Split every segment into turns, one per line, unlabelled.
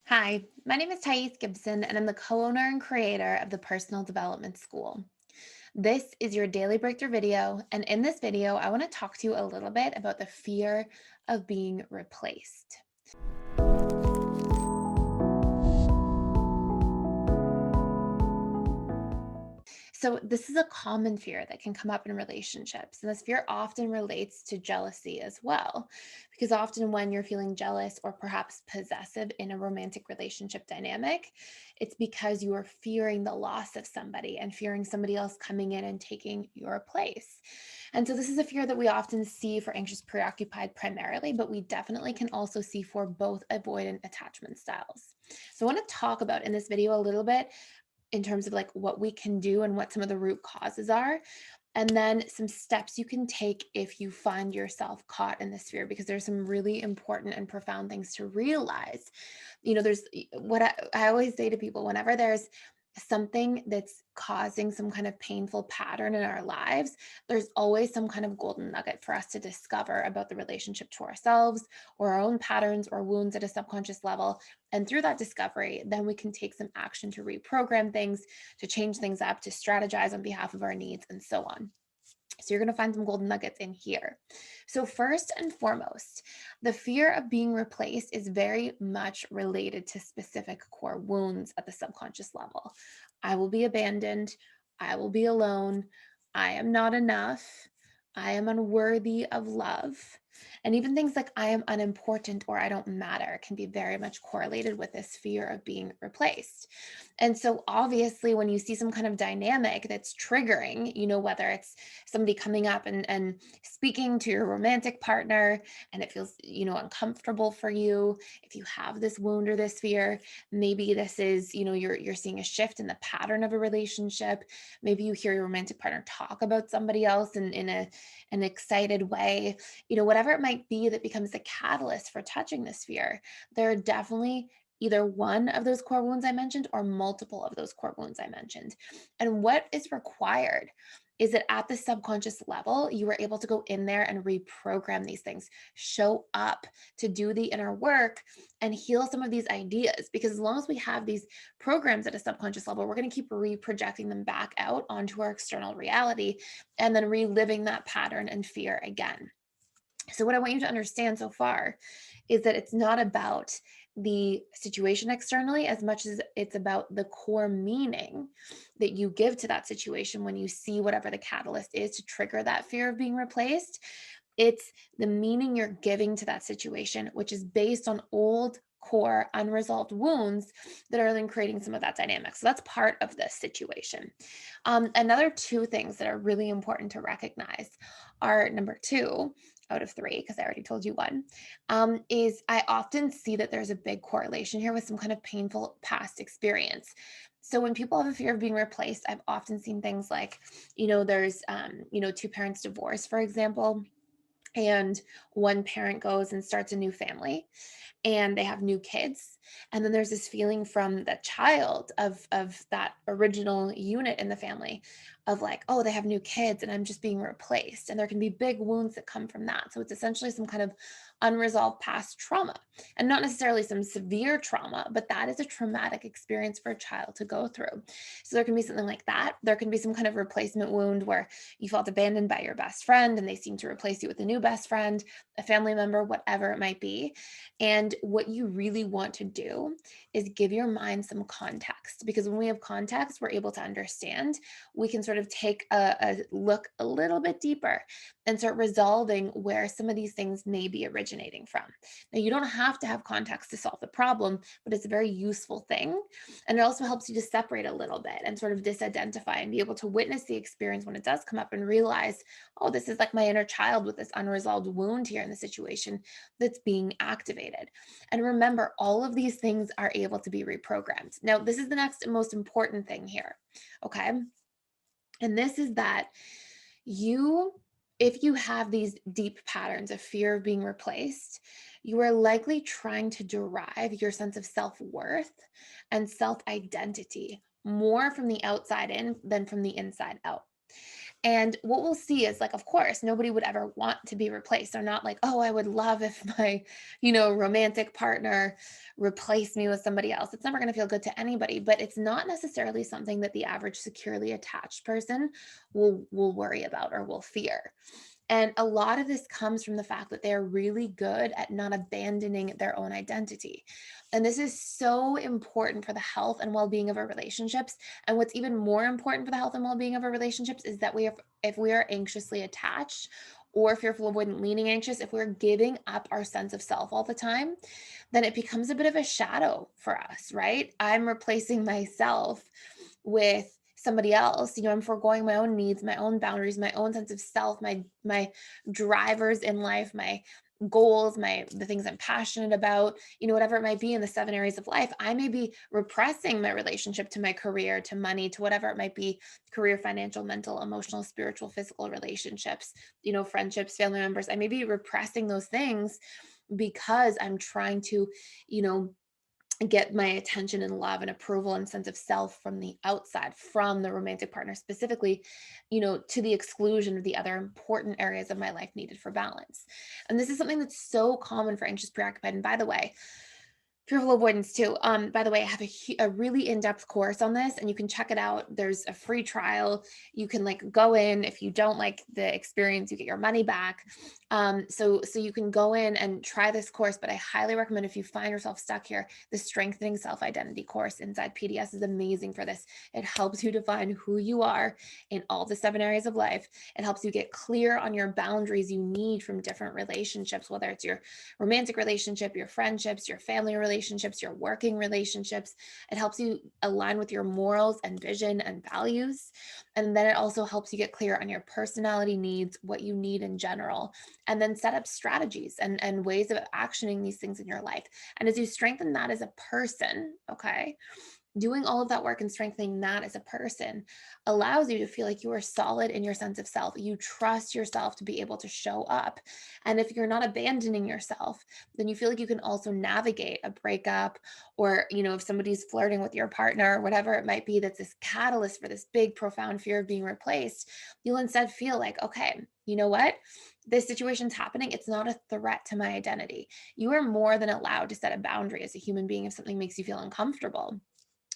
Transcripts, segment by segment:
Hi, my name is Gibson, and I'm the co-owner and creator of the Personal Development School. This is your daily breakthrough video, and in this video, I want to talk to you a little bit about the fear of being replaced. So, this is a common fear that can come up in relationships. And this fear often relates to jealousy as well. Because often, when you're feeling jealous or perhaps possessive in a romantic relationship dynamic, it's because you are fearing the loss of somebody and fearing somebody else coming in and taking your place. And so, this is a fear that we often see for anxious preoccupied primarily, but we definitely can also see for both avoidant attachment styles. So, I want to talk about in this video a little bit in terms of like what we can do and what some of the root causes are. And then some steps you can take if you find yourself caught in this fear, because there's some really important and profound things to realize. There's what I always say to people whenever there's something that's causing some kind of painful pattern in our lives, there's always some kind of golden nugget for us to discover about the relationship to ourselves or our own patterns or wounds at a subconscious level. And through that discovery, then we can take some action to reprogram things, to change things up, to strategize on behalf of our needs, and so on. So you're going to find some golden nuggets in here. So first and foremost, the fear of being replaced is very much related to specific core wounds at the subconscious level. I will be abandoned. I will be alone. I am not enough. I am unworthy of love. And even things like I am unimportant or I don't matter can be very much correlated with this fear of being replaced. And so obviously when you see some kind of dynamic that's triggering, whether it's somebody coming up and speaking to your romantic partner and it feels, uncomfortable for you, if you have this wound or this fear, maybe this is, you're seeing a shift in the pattern of a relationship. Maybe you hear your romantic partner talk about somebody else in an excited way, whatever it might be that becomes the catalyst for touching this fear. There are definitely either one of those core wounds I mentioned or multiple of those core wounds I mentioned. And what is required is that at the subconscious level, you were able to go in there and reprogram these things, show up to do the inner work and heal some of these ideas. Because as long as we have these programs at a subconscious level, we're going to keep reprojecting them back out onto our external reality and then reliving that pattern and fear again. So, what I want you to understand so far is that it's not about the situation externally as much as it's about the core meaning that you give to that situation when you see whatever the catalyst is to trigger that fear of being replaced. It's the meaning you're giving to that situation, which is based on old core unresolved wounds that are then creating some of that dynamic. So that's part of this situation. Another two things that are really important to recognize are number two out of three, because I already told you one, is I often see that there's a big correlation here with some kind of painful past experience. So when people have a fear of being replaced, I've often seen things like, there's, two parents divorce, for example, and one parent goes and starts a new family and they have new kids, and then there's this feeling from the child of that original unit in the family of like, oh, they have new kids and I'm just being replaced, and there can be big wounds that come from that. So it's essentially some kind of unresolved past trauma, and not necessarily some severe trauma, but that is a traumatic experience for a child to go through. So there can be something like that. There can be some kind of replacement wound where you felt abandoned by your best friend and they seem to replace you with a new best friend, a family member, whatever it might be. And what you really want to do is give your mind some context, because when we have context, we're able to understand. We can sort of take a look a little bit deeper and start resolving where some of these things may be originating from. Now, you don't have to have context to solve the problem, but it's a very useful thing. And it also helps you to separate a little bit and sort of disidentify and be able to witness the experience when it does come up and realize, oh, this is like my inner child with this unresolved wound here in the situation that's being activated. And remember, all of these things are able to be reprogrammed. Now, this is the next most important thing here. Okay. And this is that you, if you have these deep patterns of fear of being replaced, you are likely trying to derive your sense of self-worth and self-identity more from the outside in than from the inside out. And what we'll see is like, of course, nobody would ever want to be replaced. They're not like, oh, I would love if my, romantic partner replaced me with somebody else. It's never going to feel good to anybody, but it's not necessarily something that the average securely attached person will worry about or will fear. And a lot of this comes from the fact that they're really good at not abandoning their own identity. And this is so important for the health and well-being of our relationships. And what's even more important for the health and well-being of our relationships is that if we are anxiously attached or fearful, avoidant, leaning anxious, if we're giving up our sense of self all the time, then it becomes a bit of a shadow for us, right? I'm replacing myself with somebody else. I'm foregoing my own needs, my own boundaries, my own sense of self, my drivers in life, my goals, the things I'm passionate about, whatever it might be in the 7 areas of life. I may be repressing my relationship to my career, to money, to whatever it might be: career, financial, mental, emotional, spiritual, physical relationships, friendships, family members. I may be repressing those things because I'm trying to, you know, get my attention and love and approval and sense of self from the outside, from the romantic partner specifically, to the exclusion of the other important areas of my life needed for balance. And this is something that's so common for anxious, preoccupied. And by the way, fearful avoidance too. By the way, I have a really in-depth course on this, and you can check it out. There's a free trial. You can like go in. If you don't like the experience, you get your money back. So you can go in and try this course. But I highly recommend, if you find yourself stuck here, the Strengthening Self-Identity course inside PDS is amazing for this. It helps you define who you are in all the 7 areas of life. It helps you get clear on your boundaries you need from different relationships, whether it's your romantic relationship, your friendships, your family relationships, your working relationships. It helps you align with your morals and vision and values. And then it also helps you get clear on your personality needs, what you need in general, and then set up strategies and ways of actioning these things in your life. And as you strengthen that as a person, okay, doing all of that work and strengthening that as a person allows you to feel like you are solid in your sense of self. You trust yourself to be able to show up. And if you're not abandoning yourself, then you feel like you can also navigate a breakup, or, if somebody's flirting with your partner or whatever it might be, that's this catalyst for this big, profound fear of being replaced. You'll instead feel like, okay, you know what? This situation's happening. It's not a threat to my identity. You are more than allowed to set a boundary as a human being if something makes you feel uncomfortable.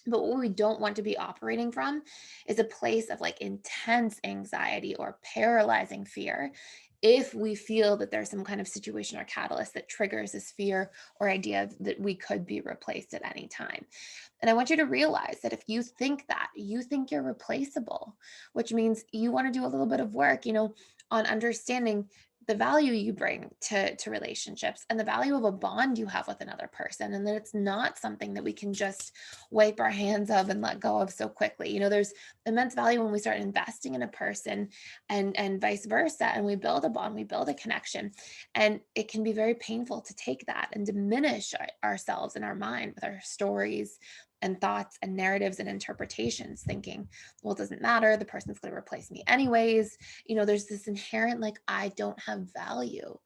But what we don't want to be operating from is a place of like intense anxiety or paralyzing fear if we feel that there's some kind of situation or catalyst that triggers this fear or idea that we could be replaced at any time. And I want you to realize that if you think that, you think you're replaceable, which means you want to do a little bit of work, on understanding the value you bring to relationships and the value of a bond you have with another person, and that it's not something that we can just wipe our hands of and let go of so quickly. There's immense value when we start investing in a person, and vice versa, and we build a bond, we build a connection. And it can be very painful to take that and diminish ourselves in our mind with our stories and thoughts and narratives and interpretations, thinking, well, it doesn't matter, the person's going to replace me anyways. There's this inherent like, I don't have value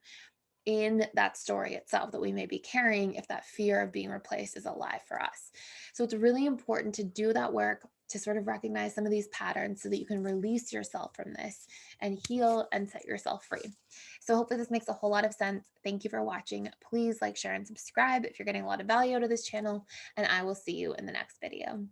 in that story itself that we may be carrying if that fear of being replaced is alive for us. So it's really important to do that work to sort of recognize some of these patterns so that you can release yourself from this and heal and set yourself free. So hopefully this makes a whole lot of sense. Thank you for watching. Please like, share, and subscribe if you're getting a lot of value out of this channel, and I will see you in the next video.